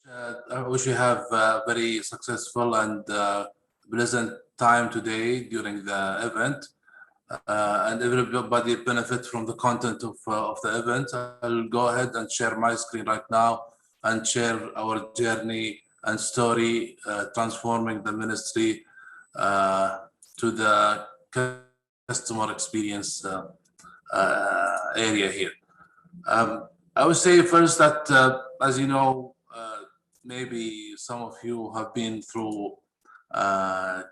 I wish you have a very successful and pleasant time today during the event, and everybody benefit from the content of the event. I'll go ahead and share my screen right now and share our journey and story transforming the ministry to the customer experience area here. I would say first that, as you know, maybe some of you have been through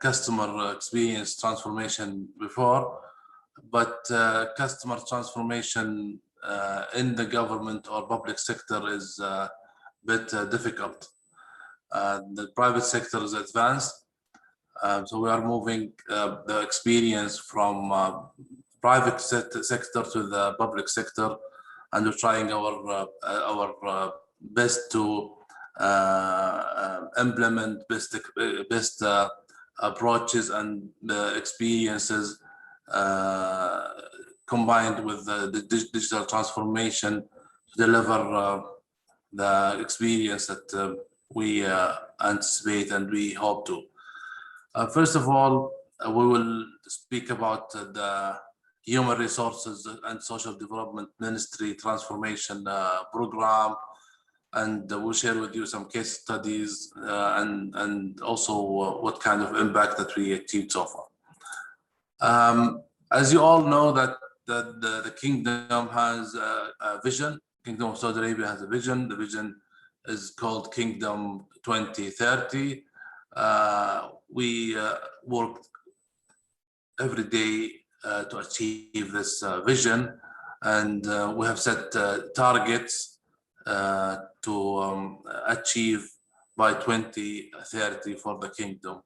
customer experience transformation before, but customer transformation in the government or public sector is a bit difficult. The private sector is advanced, so we are moving the experience from private sector to the public sector, and we're trying our best to implement best approaches and experiences combined with the digital transformation to deliver the experience that we anticipate and we hope to. First of all, we will speak about the Human Resources and Social Development Ministry Transformation Program, and we'll share with you some case studies and also what kind of impact that we achieved so far. As you all know, that the kingdom has a vision. Kingdom of Saudi Arabia has a vision. The vision is called Kingdom 2030. We worked every day to achieve this vision, and we have set targets to achieve by 2030 for the kingdom.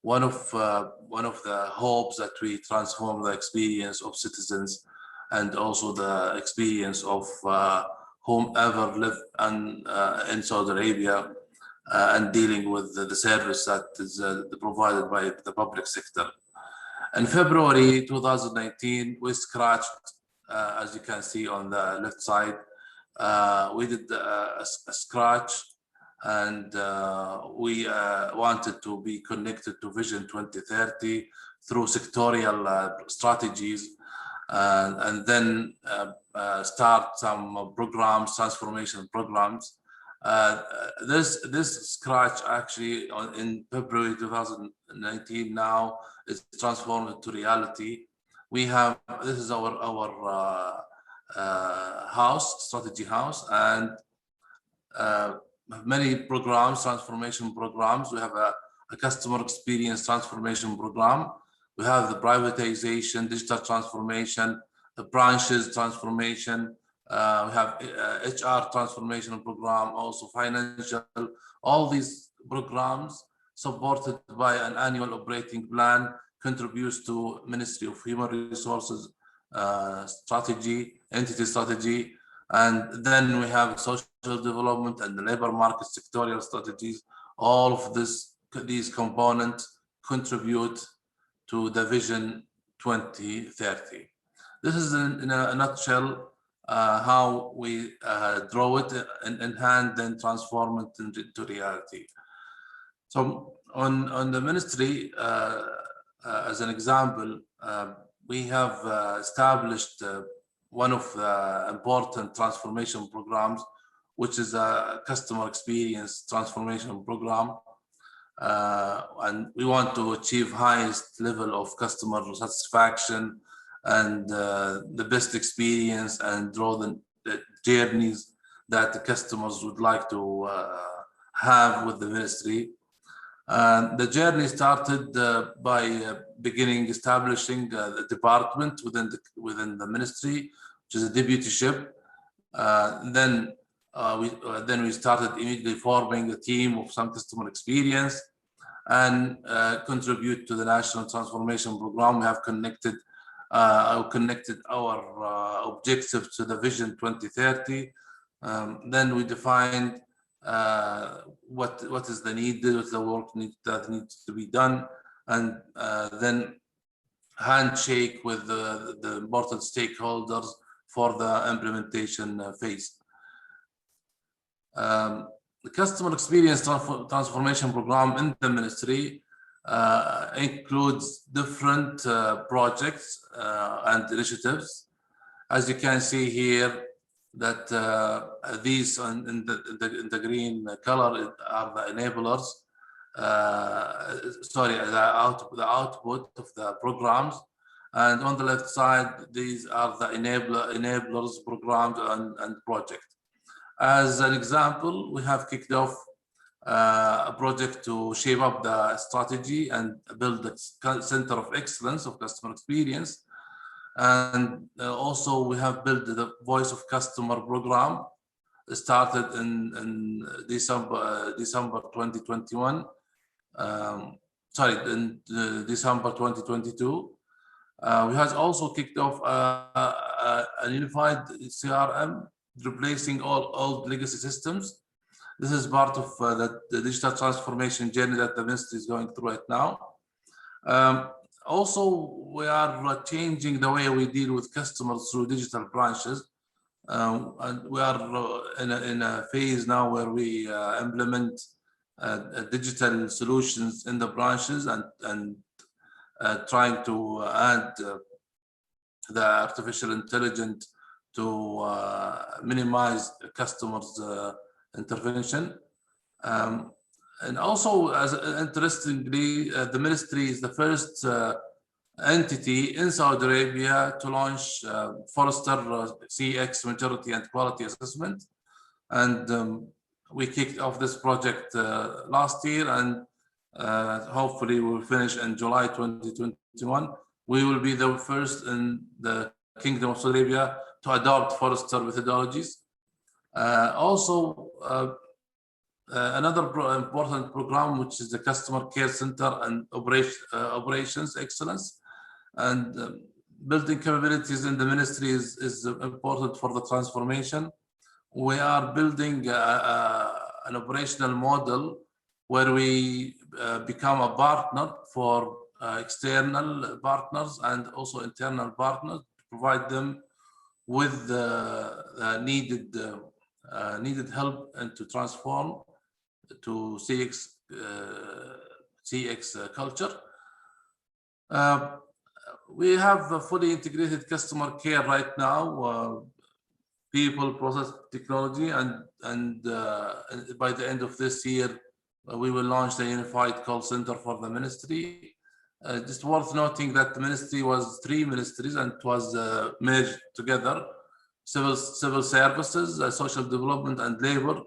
One of the hopes that we transform the experience of citizens and also the experience of whomever live in Saudi Arabia and dealing with the service that is provided by the public sector. In February 2019, we scratched, as you can see on the left side, we did a scratch, and we wanted to be connected to Vision 2030 through sectorial strategies, and then start some programs, transformation programs. This scratch actually in February 2019 now is transformed into reality. We have, this is our house, strategy house, and many programs, transformation programs. We have a customer experience transformation program. We have the privatization, digital transformation, the branches transformation. We have HR transformation program, also financial. All these programs supported by an annual operating plan contributes to Ministry of Human Resources strategy, entity strategy, and then we have social development and the labor market sectorial strategies. All of these components contribute to the Vision 2030. This is in a nutshell how we draw it in hand, then transform it into reality. So on the ministry, as an example, we have established one of the important transformation programs, which is a customer experience transformation program. And we want to achieve highest level of customer satisfaction and the best experience, and draw the journeys that the customers would like to have with the ministry. The journey started by beginning establishing the department within the ministry, which is a deputyship. Then we started immediately forming a team of some customer experience and contribute to the national transformation program. We have connected our objectives to the Vision 2030. Then we defined what is the need, what's the work that needs to be done, and then handshake with the important stakeholders for the implementation phase. the customer experience transformation program in the ministry includes different projects and initiatives. As you can see here, that these in the green color are the enablers. Sorry, the output of the programs, and on the left side, these are the enablers, programs, and project. As an example, we have kicked off a project to shape up the strategy and build the center of excellence of customer experience. And also we have built the Voice of Customer program, started in December 2021. Sorry, in December 2022. We have also kicked off a unified CRM, replacing all old legacy systems. This is part of the digital transformation journey that the ministry is going through right now. Also, we are changing the way we deal with customers through digital branches. And we are in a phase now where we implement digital solutions in the branches and trying to add the artificial intelligence to minimize customers' intervention. And also, interestingly, the ministry is the first entity in Saudi Arabia to launch Forrester CX Maturity and Quality Assessment. And we kicked off this project last year, and hopefully we'll finish in July 2021. We will be the first in the Kingdom of Saudi Arabia to adopt Forrester methodologies. Also, another important program, which is the Customer Care Center and Operations Excellence. And building capabilities in the ministry is important for the transformation. We are building an operational model where we become a partner for external partners and also internal partners to provide them with the needed help and to transform to CX culture. We have a fully integrated customer care right now, people, process, technology, and by the end of this year, we will launch the unified call center for the ministry. Just worth noting that the ministry was 3 ministries and it was merged together. Civil services, social development, and labor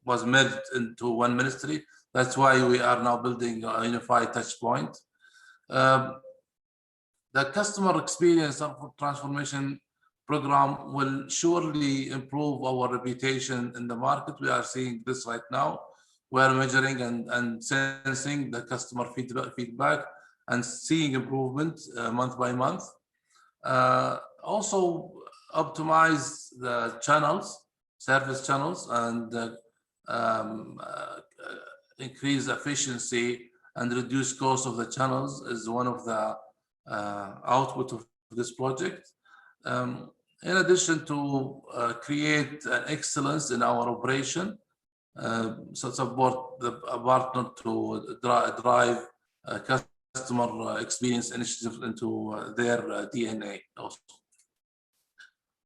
was merged into one ministry. That's why we are now building a unified touch point. The customer experience transformation program will surely improve our reputation in the market. We are seeing this right now. We are measuring and sensing the customer feedback and seeing improvement month by month. Also, optimize the channels, service channels, and increase efficiency and reduce cost of the channels is one of the output of this project. In addition to create an excellence in our operation, so support the partner to drive customer experience initiatives into their DNA also.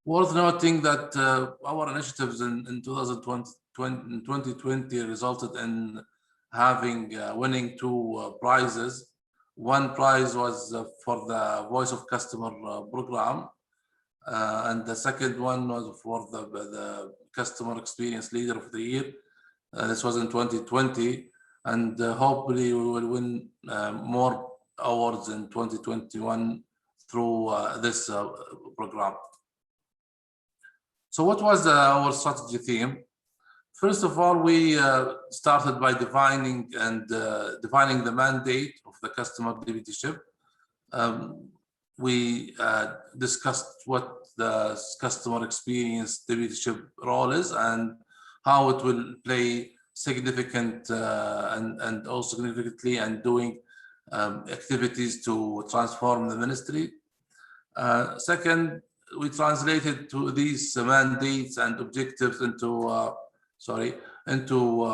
Worth noting that our initiatives in 2020 resulted in having winning 2 prizes. One prize was for the Voice of Customer program, and the second one was for the Customer Experience Leader of the Year. This was in 2020, and hopefully we will win more awards in 2021 through this program. So what was our strategy theme? First of all, we started by defining the mandate of the customer deputyship. We discussed what the customer experience deputyship role is and how it will play significant and also significantly and doing activities to transform the ministry. Second, we translated to these mandates and objectives into into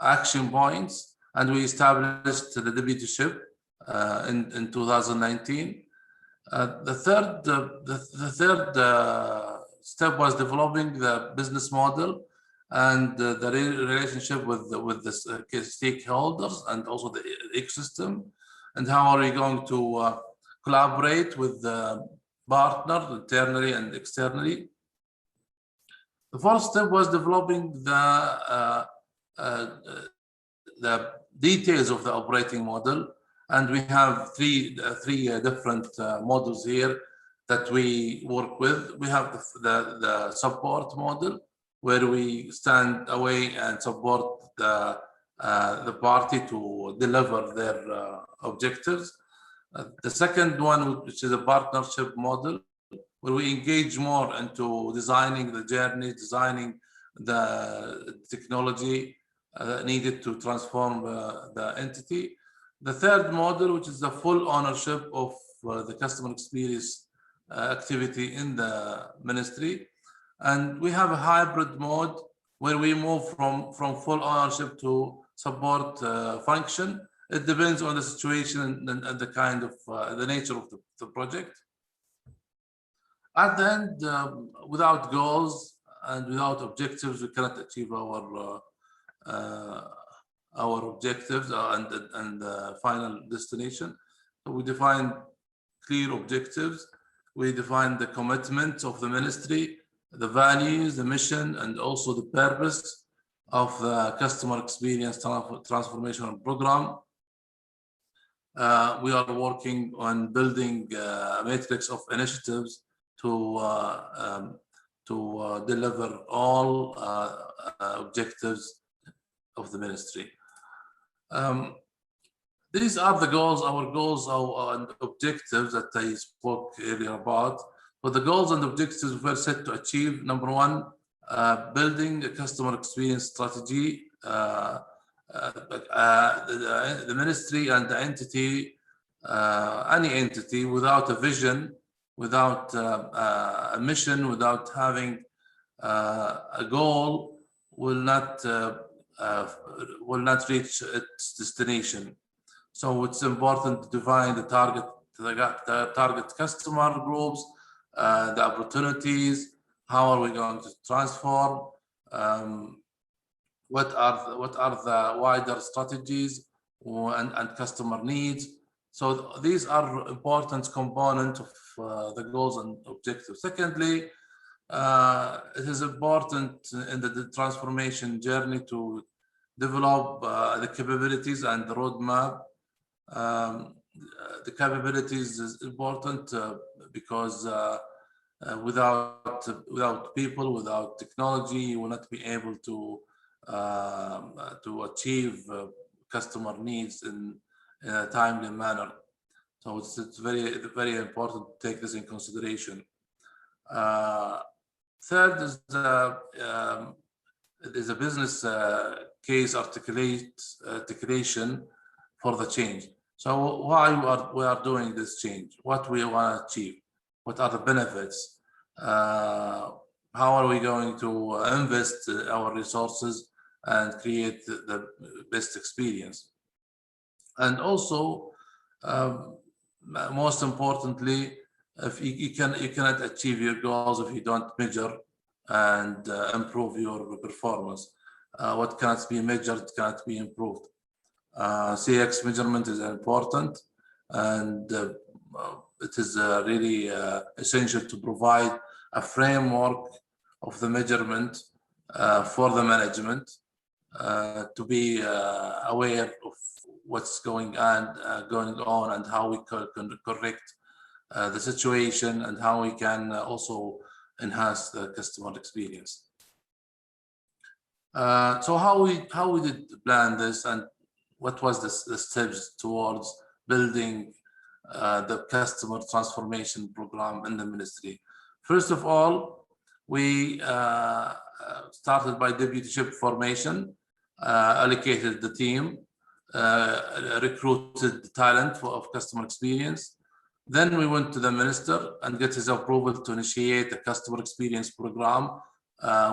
action points, and we established the deputyship in 2019. The third step was developing the business model and the relationship with the stakeholders and also the ecosystem, and how are we going to collaborate with the partner internally and externally. The first step was developing the details of the operating model, and we have three different models here that we work with. We have the support model, where we stand away and support the party to deliver their objectives. The second one, which is a partnership model, where we engage more into designing the journey, designing the technology needed to transform the entity. The third model, which is the full ownership of the customer experience activity in the ministry. And we have a hybrid mode where we move from full ownership to support function. It depends on the situation and the kind of the nature of the project. At the end, without goals and without objectives, we cannot achieve our objectives and the final destination. So we define clear objectives. We define the commitment of the ministry, the values, the mission, and also the purpose of the customer experience transformation program. We are working on building a matrix of initiatives to deliver all objectives of the ministry. These are the goals, our goals and objectives that I spoke earlier about. But the goals and objectives were set to achieve: number one, building a customer experience strategy. The ministry and the entity, any entity without a vision, without a mission, without having a goal, will not reach its destination. So it's important to define the target customer groups, the opportunities. How are we going to transform? What are the wider strategies and customer needs? So these are important components of the goals and objectives. Secondly, it is important in the transformation journey to develop the capabilities and the roadmap. The capabilities is important because without people, without technology, you will not be able to achieve customer needs in a timely manner. So it's very, very important to take this in consideration. Third is a business case articulation for the change. So why we are doing this change? What we want to achieve? What are the benefits? How are we going to invest our resources and create the best experience? And also, most importantly, if you cannot achieve your goals if you don't measure and improve your performance. What cannot be measured cannot be improved. CX measurement is important, and it is really essential to provide a framework of the measurement for the management to be aware of what's going on and how we can correct the situation and how we can also enhance the customer experience. So how we did plan this, and what was the steps towards building the customer transformation program in the ministry? First of all, we started by deputyship formation, allocated the team, recruited the talent of customer experience. Then we went to the minister and get his approval to initiate a customer experience program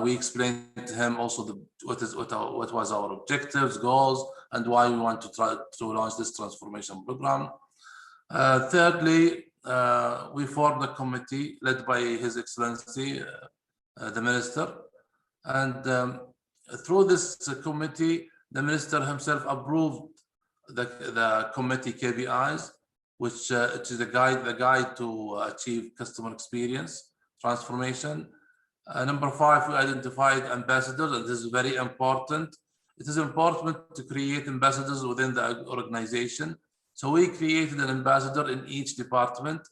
We explained to him also what was our objectives, goals, and why we want to try to launch this transformation program. Thirdly, we formed a committee led by His Excellency, the Minister. And through this committee, the Minister himself approved the committee KPIs, which is the guide to achieve customer experience transformation. Number 5, we identified ambassadors, and this is very important. It is important to create ambassadors within the organization. So we created an ambassador in each department,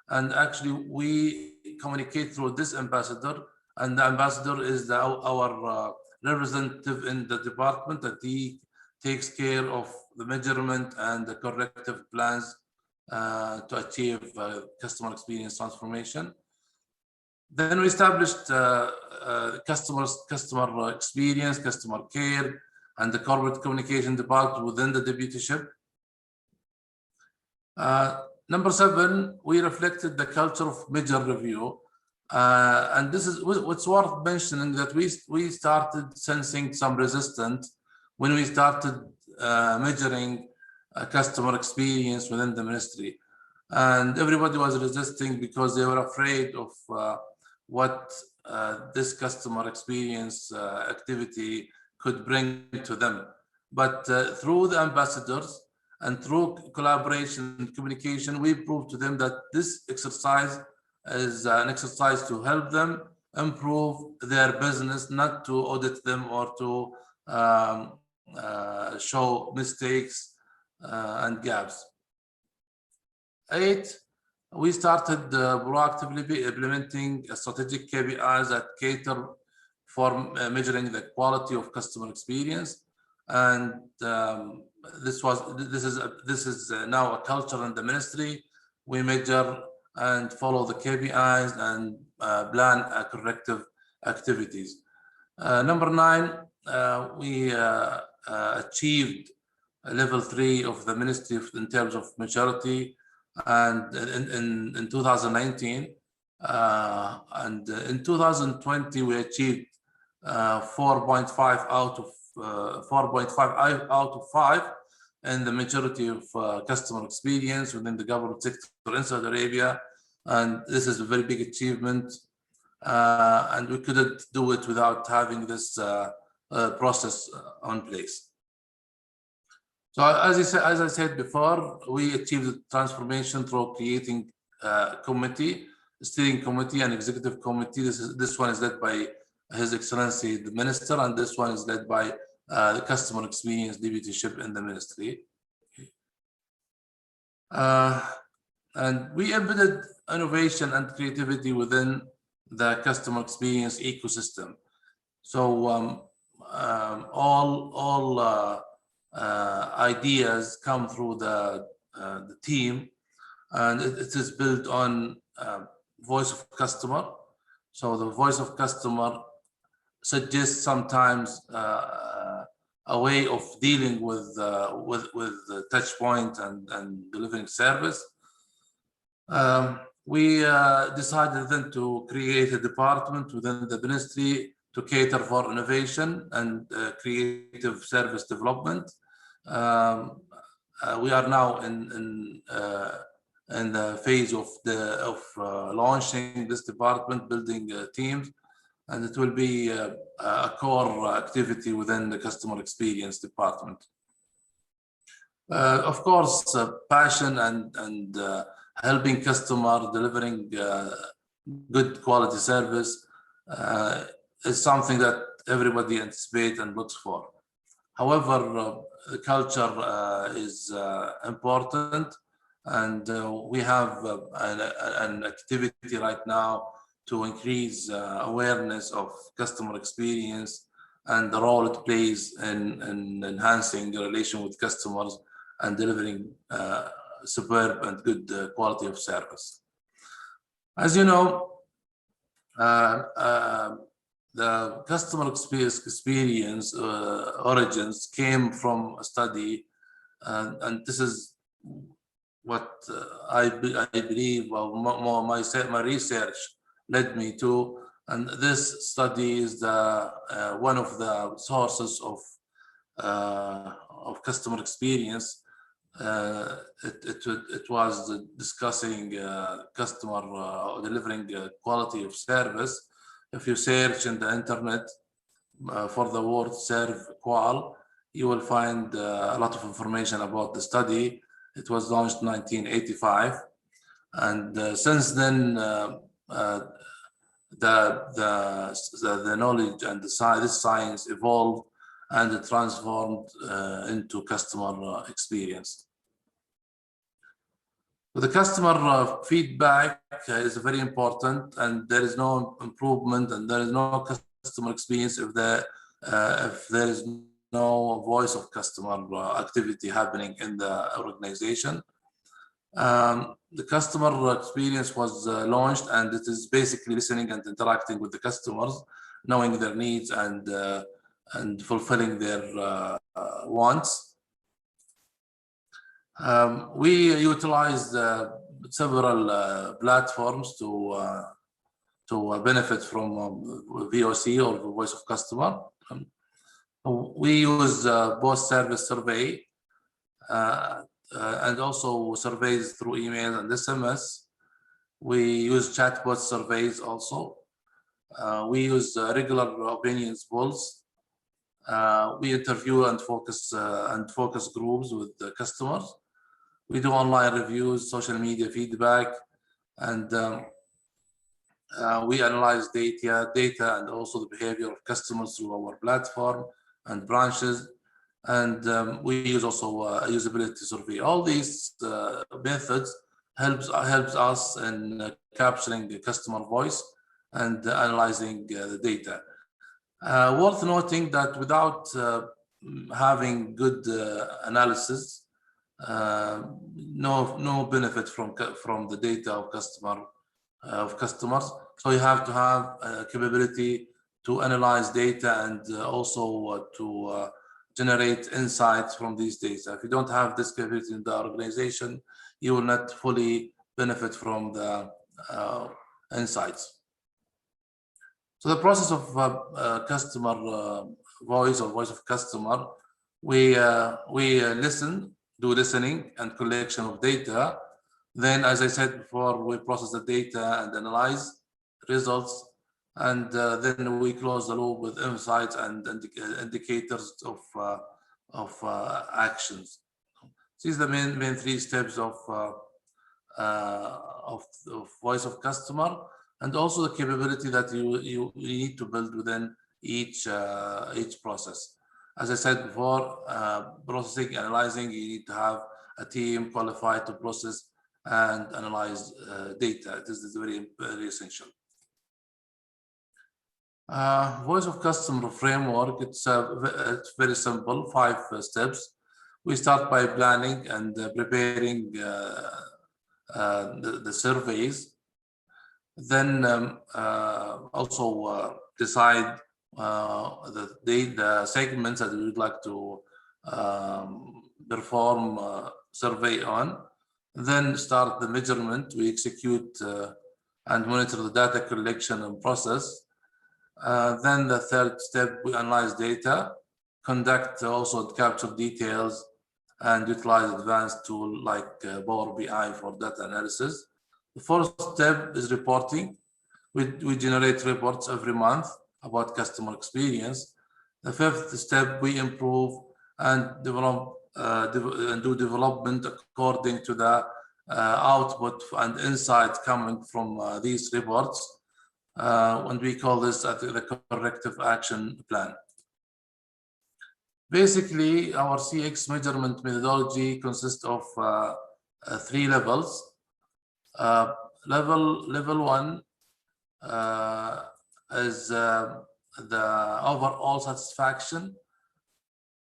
and actually we communicate through this ambassador, and the ambassador is our representative in the department, that he takes care of the measurement and the corrective plans to achieve customer experience transformation. Then we established customer experience, customer care, and the corporate communication department within the deputyship. Number 7, we reflected the culture of mid-year review. And this is what's worth mentioning, that we started sensing some resistance when we started measuring customer experience within the ministry. And everybody was resisting because they were afraid of what this customer experience activity could bring to them. But through the ambassadors and through collaboration and communication, we proved to them that this exercise is an exercise to help them improve their business, not to audit them or to show mistakes and gaps. 8, we started proactively implementing strategic KPIs that cater for measuring the quality of customer experience, and this is now a culture in the ministry. We measure and follow the KPIs and plan corrective activities. Number 9, we achieved level 3 of the ministry in terms of maturity, and in 2019, and in 2020 we achieved 4.5 out of 5 in the majority of customer experience within the government sector in Saudi Arabia, and this is a very big achievement, and we couldn't do it without having this process on place. So as I said before, we achieved the transformation through creating a committee, a steering committee and executive committee. This one is led by His Excellency the Minister, and this one is led by the customer experience deputyship in the ministry. And we embedded innovation and creativity within the customer experience ecosystem. So all ideas come through the team, and it is built on voice of customer. So the voice of customer suggests sometimes a way of dealing with the touch point and delivering service. We decided then to create a department within the ministry to cater for innovation and creative service development. We are now in the phase of launching this department, building teams, and it will be a core activity within the customer experience department. Of course, passion and helping customer, delivering good quality service is something that everybody anticipates and looks for. However, the culture is important, and we have an activity right now to increase awareness of customer experience and the role it plays in enhancing the relation with customers and delivering superb and good quality of service. As you know, the customer experience origins came from a study, and this is what I believe, well, my research led me to. And this study is one of the sources of customer experience. It was discussing customer delivering quality of service. If you search in the internet for the word serve qual, you will find a lot of information about the study. It was launched in 1985, and since then the knowledge and this science evolved and it transformed into customer experience. The customer feedback is very important, and there is no improvement and there is no customer experience if there is no voice of customer activity happening in the organization. The customer experience was launched, and it is basically listening and interacting with the customers, knowing their needs and fulfilling their wants. We utilized several platforms to benefit from VoC or the voice of customer. We use both service survey and also surveys through email and SMS. We use chatbot surveys also. We use regular opinions polls. We interview and focus groups with the customers. We do online reviews, social media feedback, and we analyze data and also the behavior of customers through our platform and branches. And we use also a usability survey. All these methods helps us in capturing the customer voice and analyzing the data. Worth noting that without having good analysis, no benefit from the data of customers. So you have to have a capability to analyze data and also to generate insights from these data. If you don't have this capability in the organization, you will not fully benefit from the insights. So the process of customer voice or voice of customer, we do listening and collection of data. Then, as I said before, we process the data and analyze results, and then we close the loop with insights and indicators of actions. These are the main three steps of voice of customer, and also the capability that you need to build within each process. As I said before, processing, analyzing, you need to have a team qualified to process and analyze data. This is very, very essential. Voice of customer framework, it's very simple, 5 steps. We start by planning and preparing the surveys. Then also decide the segments that we would like to perform survey on. Then start the measurement. We execute and monitor the data collection and process. Then the third step, we analyze data, conduct also capture details, and utilize advanced tools like Power BI for data analysis. The fourth step is reporting. We generate reports every month about customer experience. The fifth step, we improve and develop and do development according to the output and insight coming from these reports. And we call this the corrective action plan. Basically, our CX measurement methodology consists of 3 levels. Level 1 is the overall satisfaction,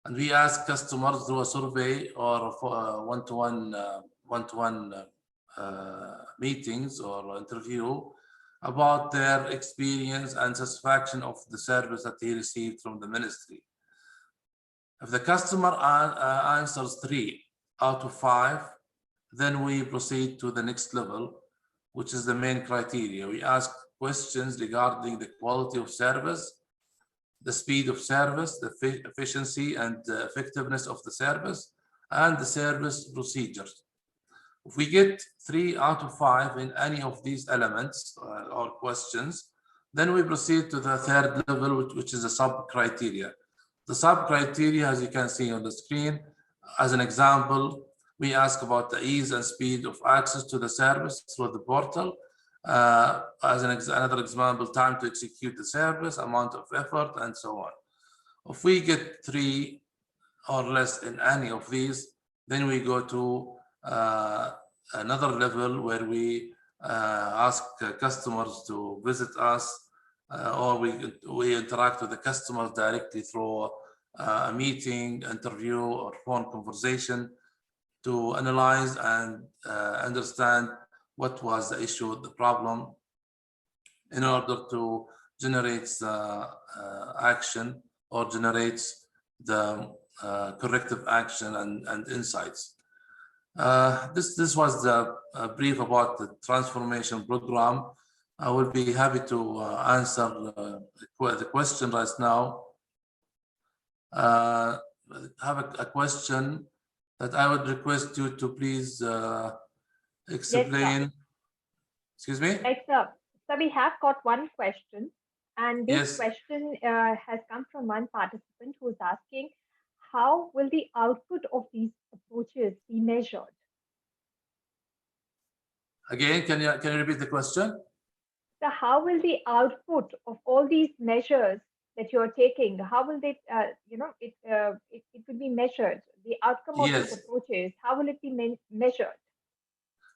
and we ask customers through a survey or one-to-one meetings or interview about their experience and satisfaction of the service that he received from the ministry. If the customer answers 3 out of 5, then we proceed to the next level, which is the main criteria. We ask questions regarding the quality of service, the speed of service, the efficiency and the effectiveness of the service, and the service procedures. If we get 3 out of 5 in any of these elements or questions, then we proceed to the third level, which is a sub-criteria. The sub-criteria, as you can see on the screen, as an example, we ask about the ease and speed of access to the service through the portal. As another example, time to execute the service, amount of effort, and so on. If we get 3 or less in any of these, then we go to another level where we ask customers to visit us, or we interact with the customers directly through a meeting, interview, or phone conversation to analyze and understand what was the issue, the problem, in order to generate action or generates the corrective action and insights. This was the brief about the transformation program. I will be happy to answer the question right now. I have a question that I would request you to please explain. Yes, excuse me? Right, sir. So we have got one question, and this Yes. question has come from one participant who is asking, how will the output of these approaches be measured? Again, can you repeat the question? So how will the output of all these measures that you're taking, how will they, it will be measured? The outcome of Yes. these approaches, how will it be measured?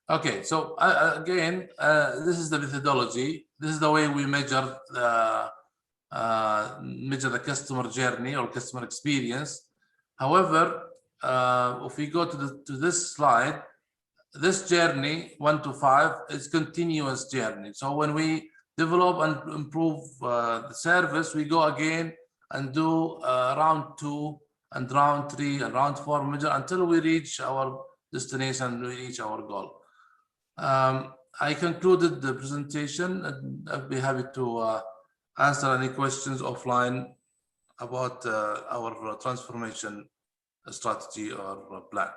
Okay, so again, this is the methodology. This is the way we measure the customer journey or customer experience. However, if we go to this slide, this journey 1 to 5 is continuous journey. So when we develop and improve the service, we go again and do round 2 and round 3 and round 4 measure until we reach our destination, we reach our goal. I concluded the presentation, and I'll be happy to answer any questions offline about our transformation strategy or plan.